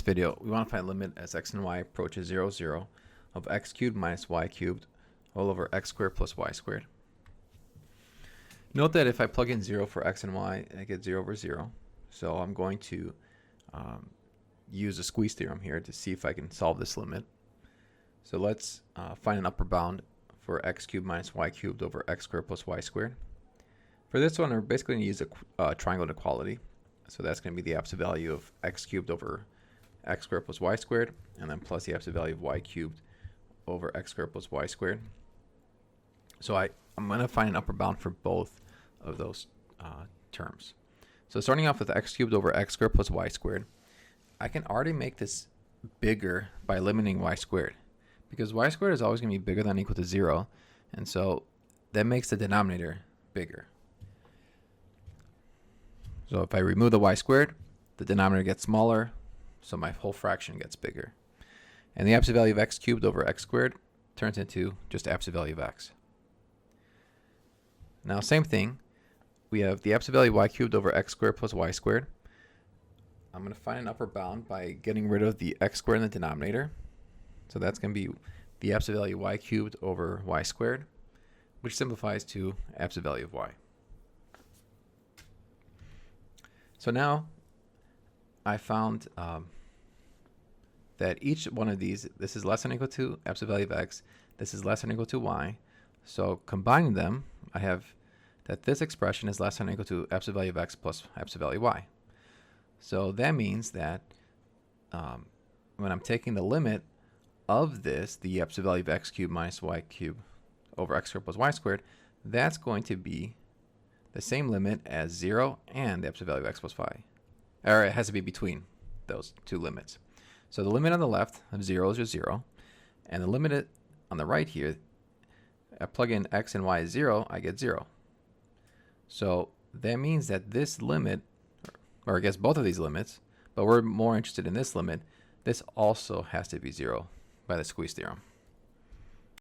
video, we want to find a limit as x and y approaches 0, 0 of x cubed minus y cubed all over x squared plus y squared. Note that if I plug in 0 for x and y, I get 0 over 0. So I'm going to use the squeeze theorem here to see if I can solve this limit. So let's find an upper bound for x cubed minus y cubed over x squared plus y squared. For this one, we're basically going to use a triangle inequality. So that's going to be the absolute value of x cubed over x squared plus y squared, and then plus the absolute value of y cubed over x squared plus y squared. So I'm going to find an upper bound for both of those terms. So starting off with x cubed over x squared plus y squared, I can already make this bigger by eliminating y squared, because y squared is always going to be bigger than or equal to 0, and so that makes the denominator bigger. So if I remove the y squared, the denominator gets smaller, so my whole fraction gets bigger. And the absolute value of x cubed over x squared turns into just absolute value of x. Now same thing, we have the absolute value of y cubed over x squared plus y squared. I'm going to find an upper bound by getting rid of the x squared in the denominator. So that's going to be the absolute value of y cubed over y squared, which simplifies to absolute value of y. So now I found that each one of these, this is less than or equal to absolute value of x, this is less than or equal to y. So combining them, I have that this expression is less than or equal to absolute value of x plus absolute value of y. So that means that when I'm taking the limit of this, the absolute value of x cubed minus y cubed over x squared plus y squared, that's going to be the same limit as 0 and the absolute value of x plus y. Or it has to be between those two limits. So the limit on the left of 0 is just 0. And the limit on the right here, I plug in x and y as 0, I get 0. So that means that this limit, or I guess both of these limits, but we're more interested in this limit, this also has to be 0 by the squeeze theorem.